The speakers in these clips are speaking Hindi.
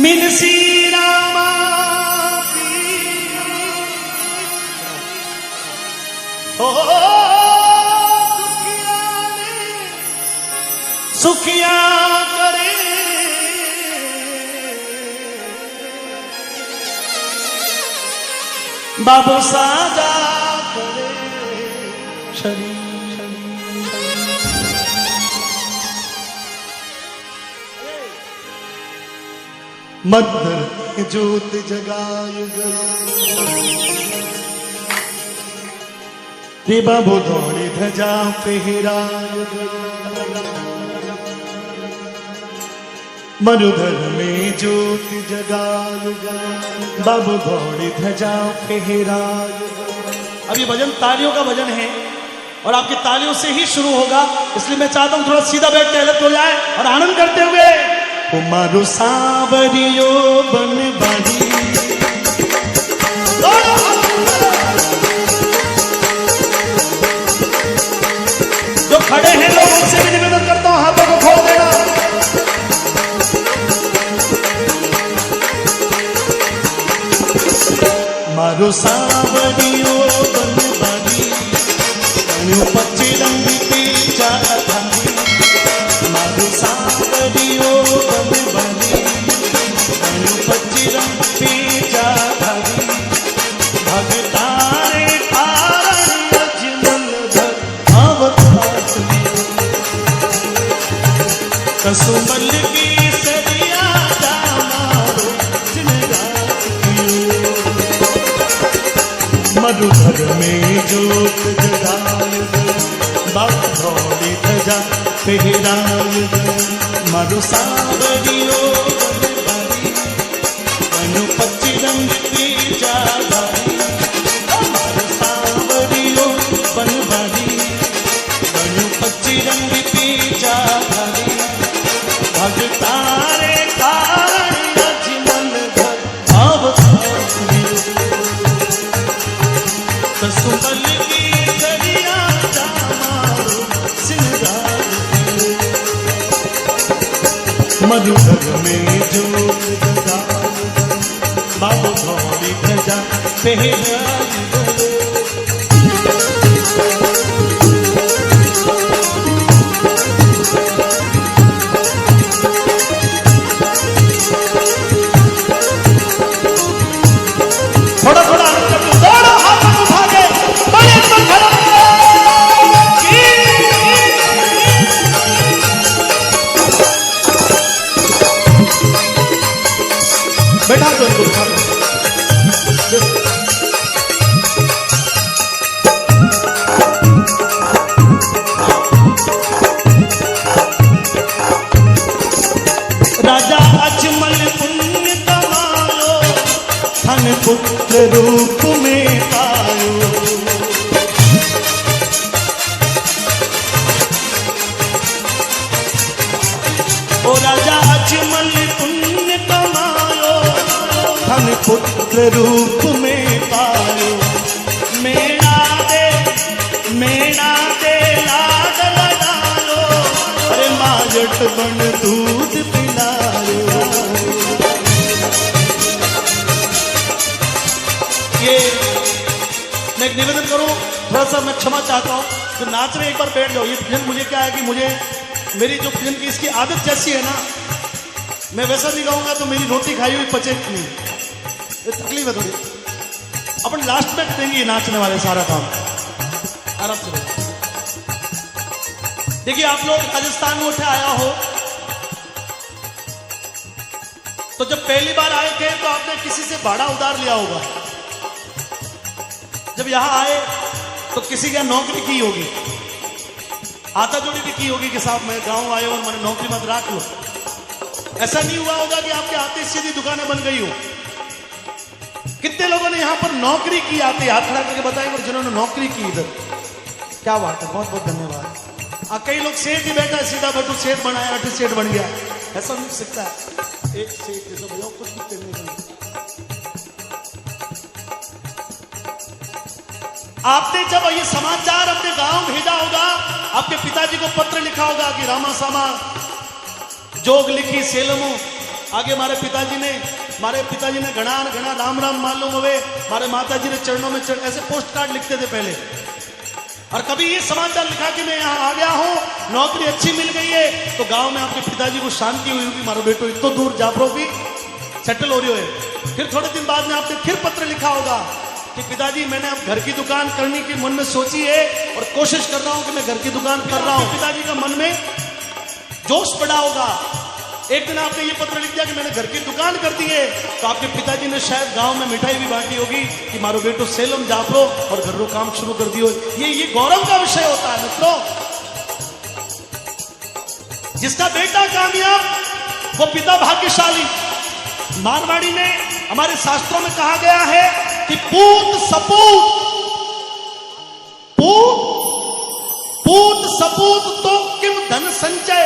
मिनसी रामा ओ सुखिया करे बाबू साजा करे शरीर मदर ज्योत जगाय रे बाबू दौड़ी ध्वजा फहराय मरुधर में ज्योत जगाय बाबू दौड़ी ध्वजा फहराय। अब ये भजन तालियों का भजन है और आपकी तालियों से ही शुरू होगा, इसलिए मैं चाहता हूं थोड़ा सीधा बैठ के अलग हो जाए और आनंद करते हुए मारू सावरियो बन बाड़ी जो खड़े हैं लोग उनसे भी निवेदन करता हूं हाथों को खोल देना। मारू सावरियो बन बाड़ी पच्ची रंग पे चारा थाली मारू सावरियो कसुमल की सरिया मारो मधुधर में जोत जगाय बाबू दौड़ी ध्वजा फहराय मारो सावरियो बन पच्ची रंग की चाधारी मारो सावरियो बन बाड़ी बन पच्ची रंग की चाधारी भगतारे कारण अजमल घर कसुमल की सरिया मारो सिंगार मधुधर में जोत जगाय बाबू दौड़ी ध्वजा फहराय। बैठा दो इनको राजा अजमल पुण्य कमायो धन पुत्र रूप में पायो ओ राजा अजमल पुण्य कमायो धन पुत्र रूप में पायो मेरा दे लाड लगायो अरे माजट बन दूध पिलायो। ये मैं एक निवेदन करूं, थोड़ा सा मैं क्षमा चाहता हूं, तो नाच में एक बार बैठ जाओ। ये भजन मुझे क्या है कि मुझे मेरी जो भजन की इसकी आदत जैसी है ना, मैं वैसा नहीं गाऊंगा तो मेरी रोटी खाई हुई पचे नहीं, ये तकलीफ है थोड़ी। अपन लास्ट में करेंगे नाचने वाले सारा काम, आराम से। देखिए आप लोग राजस्थान में उठे आया हो, तो जब पहली बार आए थे तो आपने किसी से भाड़ा उधार लिया होगा। जब यहां आए तो किसी का नौकरी की होगी, हाथा जोड़ी भी की होगी कि साहब मैं गांव आए और मैंने नौकरी मत रख लो। ऐसा नहीं हुआ होगा कि आपके आते सीधी दुकानें बन गई हो। कितने लोगों ने यहां पर नौकरी की आते हाथ खड़ा करके बताएंगे जिन्होंने नौकरी की इधर। क्या बात है, बहुत बहुत धन्यवाद। कई लोग सेठ ही बैठा है, सीधा बैठो सेठ बनाया, सेठ बन गया, ऐसा नहीं सकता है। एक सेठ जैसा भैया कुछ भी करने का। आपने जब ये समाचार अपने गांव भेजा होगा, आपके पिताजी को पत्र लिखा होगा कि रामा सामा जोग लिखी सेलमो आगे मारे पिताजी ने घना घना राम राम मालूम हुए, मारे माताजी ने चरणों में ऐसे पोस्ट कार्ड लिखते थे पहले। और कभी ये समाचार लिखा कि मैं यहाँ आ गया हूँ, नौकरी अच्छी मिल गई है, तो गांव में आपके पिताजी को शांति हुई होगी, मारो बेटो इतो दूर जाफरो भी सेटल हो रही है। फिर थोड़े दिन बाद में आपने फिर पत्र लिखा होगा कि पिताजी मैंने अब घर की दुकान करने की मन में सोची है और कोशिश कर रहा हूं कि मैं घर की दुकान कर रहा हूं। पिताजी का मन में जोश पड़ा होगा। एक दिन आपने ये पत्र लिख दिया कि मैंने घर की दुकान कर दी है, तो आपके पिताजी ने शायद गांव में मिठाई भी बांटी होगी कि मारो बेटो सेलम जापरो और घर रो काम शुरू कर दियो। ये गौरव का विषय होता है मित्रों। जिसका बेटा कामयाब वो पिता भाग्यशाली। मारवाड़ी में हमारे शास्त्रों में कहा गया है कि पूत सपूत तो किम धन संचय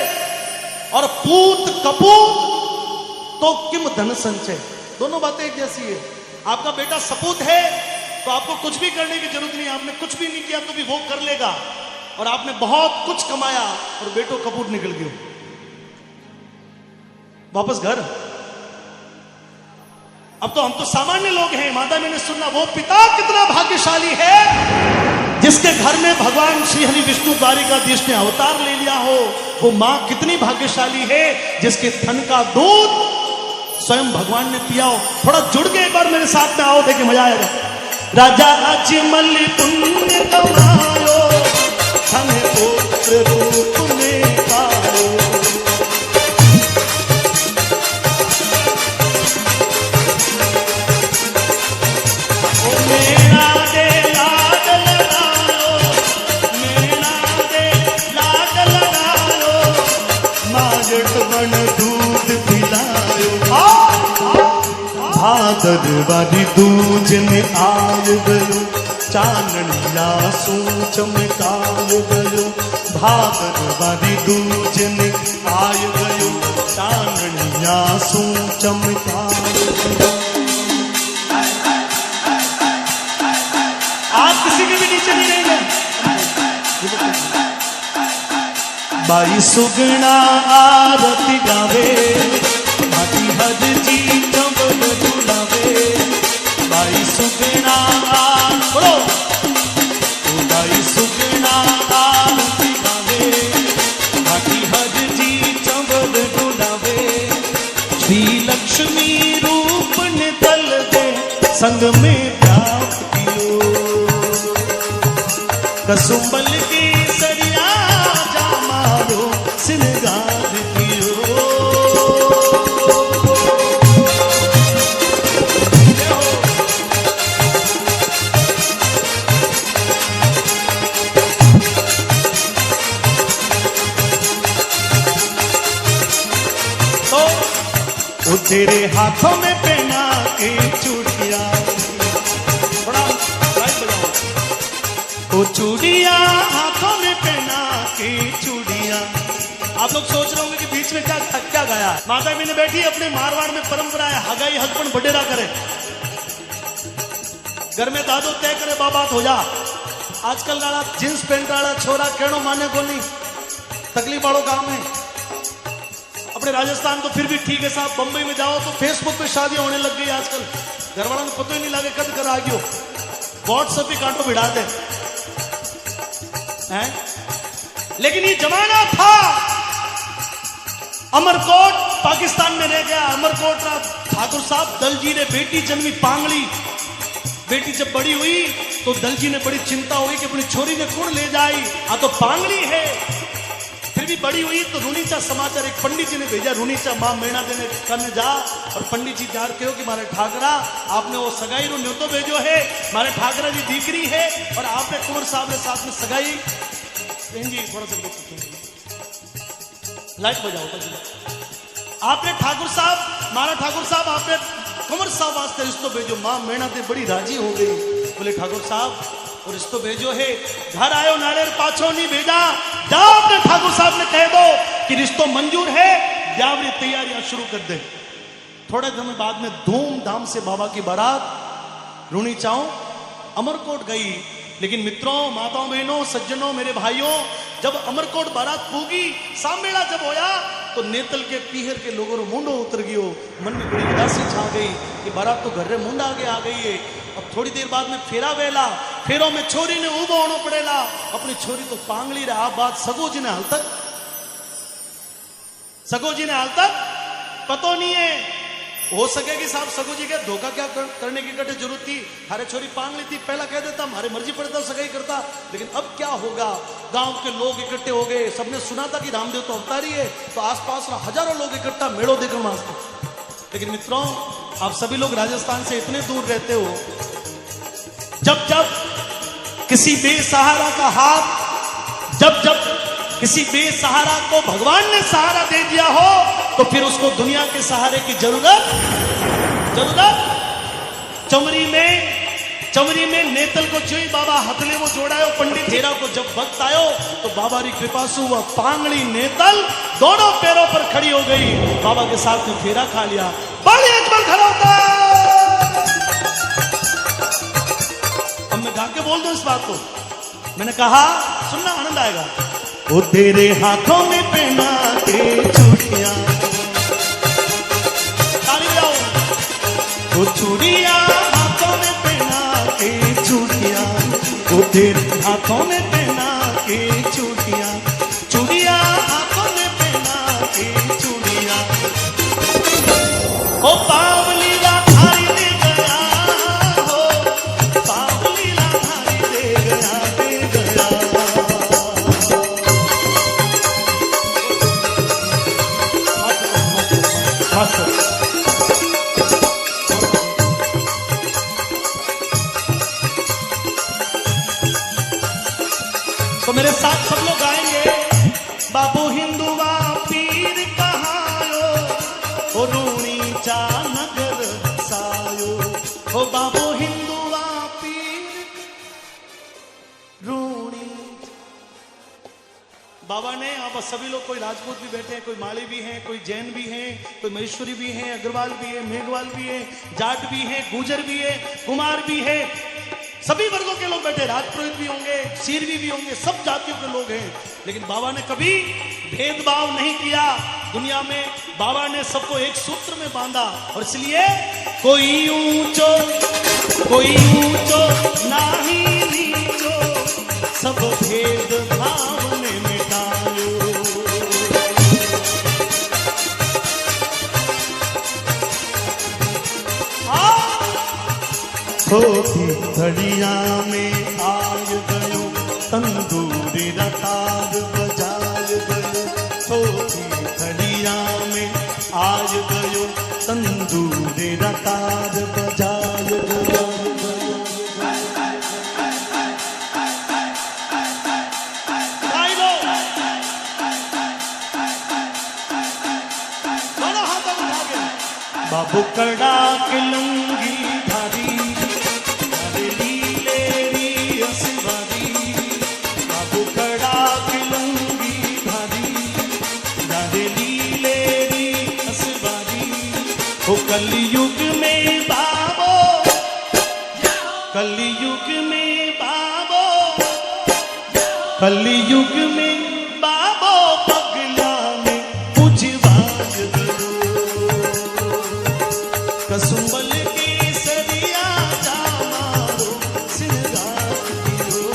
और पूत कपूत तो किम धन संचय। दोनों बातें एक जैसी है। आपका बेटा सपूत है तो आपको कुछ भी करने की जरूरत नहीं, आपने कुछ भी नहीं किया तो भी वो कर लेगा। और आपने बहुत कुछ कमाया और बेटो कपूत निकल गयो, वापस घर। अब तो हम तो सामान्य लोग हैं। माता मैंने सुनना, वो पिता कितना भाग्यशाली है जिसके घर में भगवान श्री हरि विष्णु द्वारिकाधीश ने अवतार ले लिया हो। वो मां कितनी भाग्यशाली है जिसके थन का दूध स्वयं भगवान ने पिया हो। थोड़ा जुड़ के एक बार मेरे साथ में आओ, देखे मजा आएगा। राजा अजमल पुण्य कमायो, धन पुत्र रूप में पायो। दूध पिलायो भादर वाली दूज ने आय गयो, चाननिया सो चमकाय गयो। भादर वाली दूज ने आय गयो, चाननिया सो चमकाय गयो। आप किसी के भी नीचे नहीं रहेंगे। बाई सुगना आरती गावे, भाटी हद जी चंबल झुलावे। बाई सुगना बोलो, बाई सुगना आरती गावे, भाटी हद जी चंबल झुलावे। श्री लक्ष्मी रूप ने तल दे संग में प्राप्त कियो, कसुंबल की सरिया सिंगार कियो। तो तेरे हाथों में पहना के चूड़िया, थोड़ा लाइट बजाओ। तो चूड़िया हाथों में पहना के चूड़िया। आप लोग सोच रहे होंगे कि बीच में क्या गाया। माता भी ने बैठी, अपने मारवाड़ में परंपरा है हगाई हकपन बडेरा करे, घर में दादो तय करे बाबात हो जा। आजकल वाला जींस पेंट वाला छोरा कहनो माने को नहीं, तकलीफ वालों काम है। अपने राजस्थान तो फिर भी ठीक है साहब, बंबई में जाओ तो फेसबुक पे शादी होने लग गई आजकल। घर वालों को पता ही नहीं लगे कद कर आ गयो, व्हाट्सएप भी कांटो भिड़ा दे हैं। लेकिन ये जमाना था, अमरकोट पाकिस्तान में रह गया। अमरकोट ना ठाकुर साहब दलजी ने बेटी जन्मी पांगली। बेटी जब बड़ी हुई तो दलजी ने बड़ी चिंता हुई कि अपनी छोरी ने कौन ले जाई, आ तो पांगली है। फिर भी बड़ी हुई तो रूनीचा समाचार एक पंडित जी ने भेजा, रूनीचा मां मेणा देने करने जा। और पंडित जी जार कहो कि मारे ठाकरा आपने वो सगाई रो न्योतो भेजो है, मारे ठाकरा जी दीकरी है और आपने कुंवर साहब ने साथ में सगाई। जी थोड़ा सा लाइट बजाओ। आपने ठाकुर साहब, मारा ठाकुर साहब आपने कुंवर साहब वास्ते रिश्तो भेजो। मां मेणा ते बड़ी राजी हो गई, बोले ठाकुर साहब और रिश्तो भेजो है। घर आयो नारेर पाछो नहीं भेजा, जाओ अपने ठाकुर साहब ने कह दो कि रिश्तो मंजूर है, ब्यावरी तैयारियां शुरू कर दे। थोड़े समय बाद में धूमधाम से बाबा की बारात रूनीचाओ अमरकोट गई। लेकिन मित्रों, माताओं, बहनों, सज्जनों, मेरे भाइयों, जब अमरकोट बारात पूगी, साममेला जब होया तो नेतल के पीहर के लोगों रो मुंडो उतर गयो। मन में बड़ी उदासी छा गई कि बारात तो घर रे मुंड आगे आ गई है। अब थोड़ी देर बाद में फेरा वेला, फेरों में छोरी ने उबो होना पड़ेला। अपनी छोरी तो पांगली रहा। बात सगोजी ने हाल तक पतो नहीं है। हो सके कि साहब सगोजी के धोखा क्या करने की कटे जरूरत थी। हरे छोरी पांगली थी, पहला कह देता हमारी मर्जी पड़ता सगाई करता। लेकिन अब क्या होगा, गांव के लोग इकट्ठे हो गए। सबने सुना था कि रामदेव तो अवतारी है, तो आसपास हजारों लोग इकट्ठा मेड़ो देखकर मांगते। लेकिन मित्रों, आप सभी लोग राजस्थान से इतने दूर रहते हो, जब जब किसी बेसहारा का हाथ, जब किसी बेसहारा को भगवान ने सहारा दे दिया हो, तो फिर उसको दुनिया के सहारे की जरूरत। चमरी में नेतल को जोई बाबा हथले वो जोड़ायो। पंडित हेरा को जब वक्त आयो तो बाबा री कृपा से वह पांगड़ी नेतल दोनों पैरों पर खड़ी हो गई। बाबा के साथ में फेरा खा लिया। बड़ी अकबर खड़ा होता। अब मैं गा के बोल दूं इस बात को। मैंने कहा सुनना, आनंद आएगा। वो तेरे हाथों में पहना के चूड़ियां, ताली बजाओ। वो चूड़ियां हाथों में पहना के चूड़ियां, वो तेरे हाथों में पहना के चूड़ियां, चूड़ियां हाथों में पहना के चूड़ियां। ओ पावली लाधारी दे गया हो, पावली लाधारी दे गया, दे गया। तो मेरे साथ सब लोग गाएंगे। बाबू हिंदुआ पीर कहायो, ओ रूणी चा नगर सायो। ओ बाबू हिंदुआ पीर रूणी। बाबा ने आप सभी लोग, कोई राजपूत भी बैठे हैं, कोई माली भी हैं, कोई जैन भी हैं, कोई महेश्वरी भी हैं, अग्रवाल भी है, मेघवाल भी है, जाट भी है, गुजर भी है, कुमार भी है। सभी वर्गों के लोग बैठे, राजपुरोहित भी होंगे, सीरवी भी होंगे, सब जातियों के लोग हैं। लेकिन बाबा ने कभी भेदभाव नहीं किया। दुनिया में बाबा ने सबको एक सूत्र में बांधा। और इसलिए कोई ऊंचो नाही नीचो, सब भेदभाव ने मिटायो। छोटी घड़िया में आय गयो, तंदूरी रतार बजाय गयो। छोटी घड़िया में आय गयो, तंदूरी रतार बजाय गयो। बाबू कड़ा के लंगी धारी, बाबू कड़ा के लंगी धारी, हो कलयुग में बाबो, कलयुग में बाबो, कलयुग में बाबो पगला में पूजवाज करो। कसुंबल की सरिया जा मारो, सिंगार किरो।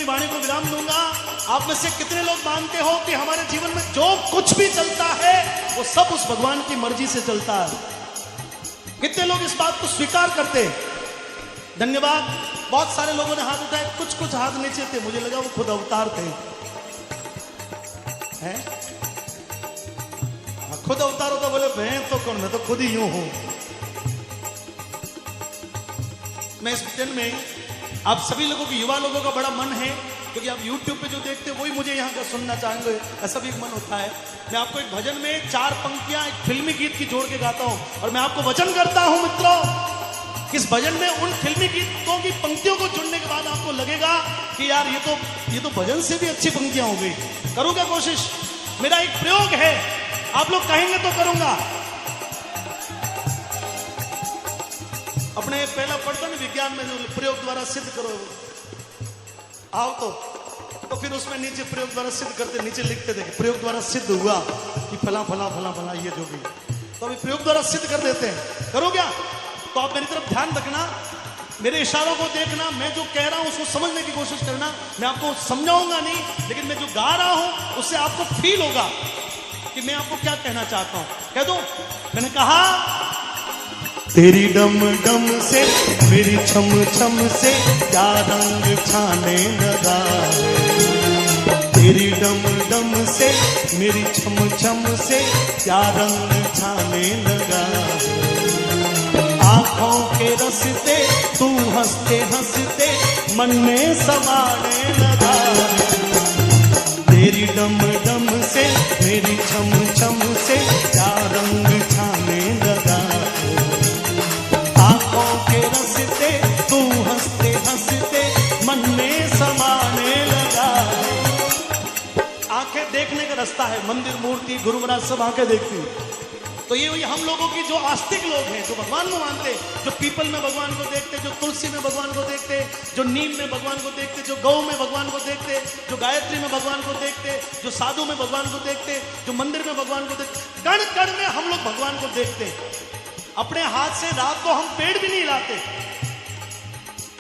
वाणी को विराम दूंगा। आप में से कितने लोग मानते हो कि हमारे जीवन में जो कुछ भी चलता है वो सब उस भगवान की मर्जी से चलता है? कितने लोग इस बात को स्वीकार करते हैं? धन्यवाद। बहुत सारे लोगों ने हाथ उठाए, कुछ हाथ नीचे थे, मुझे लगा वो खुद अवतार थे। हैं? खुद अवतार होता बोले मैं तो कौन, मैं तो खुद ही यूं हूं। मैं इस दिन में आप सभी लोगों की, युवा लोगों का बड़ा मन है क्योंकि आप YouTube पे जो देखते हैं वही मुझे यहाँ का सुनना चाहेंगे, ऐसा भी एक मन होता है। मैं आपको एक भजन में 4 पंक्तियां एक फिल्मी गीत की जोड़ के गाता हूँ और मैं आपको वचन करता हूँ मित्रों, इस भजन में उन फिल्मी गीतों की पंक्तियों को चुनने के बाद आपको लगेगा कि यार ये तो भजन से भी अच्छी पंक्तियां हो गई। करूंगा कोशिश, मेरा एक प्रयोग है, आप लोग कहेंगे तो करूंगा। अपने पहला पढ़ता ना विज्ञान में जो प्रयोग द्वारा सिद्ध करो, आओ तो फिर उसमें नीचे प्रयोग द्वारा सिद्ध करते, नीचे लिखते थे प्रयोग द्वारा सिद्ध हुआ कि फला फला फला फला ये जो भी, तो अभी प्रयोग द्वारा सिद्ध कर देते हैं। करो क्या? तो आप मेरी तरफ ध्यान रखना, मेरे इशारों को देखना, मैं जो कह रहा हूं उसको समझने की कोशिश करना। मैं आपको समझाऊंगा नहीं, लेकिन मैं जो गा रहा हूं उससे आपको फील होगा कि मैं आपको क्या कहना चाहता हूं। कह दो, मैंने कहा तेरी डम डम से मेरी छम छम से क्या रंग छाने लगा है, तेरी डम डम से मेरी छम छम से क्या रंग छाने लगा है, आंखों के रस्ते तू हंसते हंसते मन में समाने लगा है, तेरी डम डम से मेरी छम छम से क्या रंग छाने लगा है, आंखों के रस्ते तू हंसते हंसते मन में समाने लगा है। आंखें देखने का रास्ता है, मंदिर मूर्ति गुरु महाराज सब आंखें देखती है। तो ये हम लोगों की जो आस्तिक लोग हैं, जो भगवान को मानते, जो पीपल में भगवान को देखते, जो तुलसी में भगवान को देखते, जो नीम में भगवान को देखते, जो गौ में भगवान को देखते, जो गायत्री में भगवान को देखते, जो साधु में भगवान को देखते, जो मंदिर में भगवान को देखते, कण कण में हम लोग भगवान को देखते। अपने हाथ से रात को हम पेड़ भी नहीं हिलाते।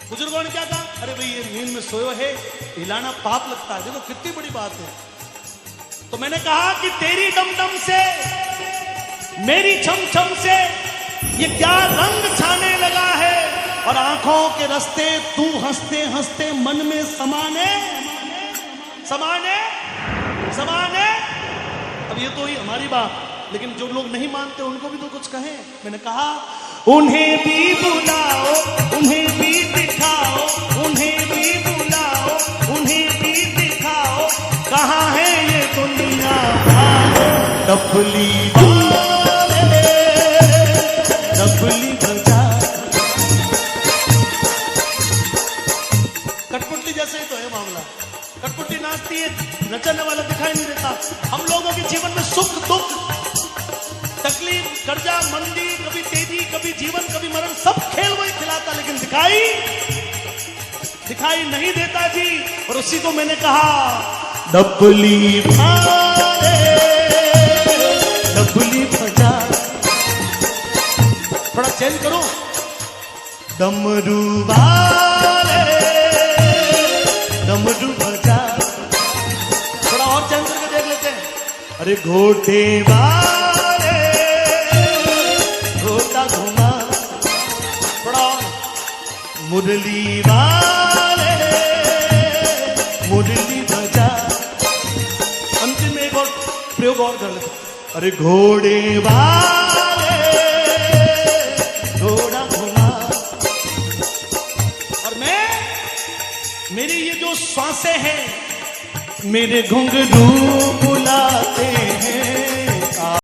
बुजुर्गों ने क्या कहा, अरे भाई ये नींद में सोयो है, हिलाना पाप लगता है। देखो कितनी बड़ी बात है। तो मैंने कहा कि तेरी डम डम से मेरी छम छम से ये क्या रंग छाने लगा है, और आंखों के रास्ते तू हंसते हंसते मन में समाने समाने समाने। अब ये तो ही हमारी बात, लेकिन जो लोग नहीं मानते उनको भी तो कुछ कहें। मैंने कहा उन्हें भी बुलाओ, उन्हें भी दिखाओ, उन्हें भी बुलाओ, उन्हें भी दिखाओ, कहाँ है ये दुनिया डफली वाले, डफली बजा। कठपुतली जैसे ही तो है मामला, कठपुतली नाचती है, नचने वाला दिखाई नहीं देता। हम लोगों के जीवन में सुख दुख तकलीफ कर्जा मंदी, कभी तेजी कभी जीवन कभी मरण, सब खेल वही खिलाता, लेकिन दिखाई नहीं देता जी। और उसी को मैंने कहा डबली भारे डबली भजा। थोड़ा चेंज करो, डमरू वाले डमरू भजा। थोड़ा और चेंज करके देख लेते हैं। अरे घोटे वाले घोटा घुमा। थोड़ा और, मुरली वाले मुरली बजा। अंतिम में एक और प्रयोग और कर लेते। अरे घोड़े वाले घोड़ा घुमा। और मेरी ये जो श्वासें हैं, मेरे घुंघरू बुलाते हैं,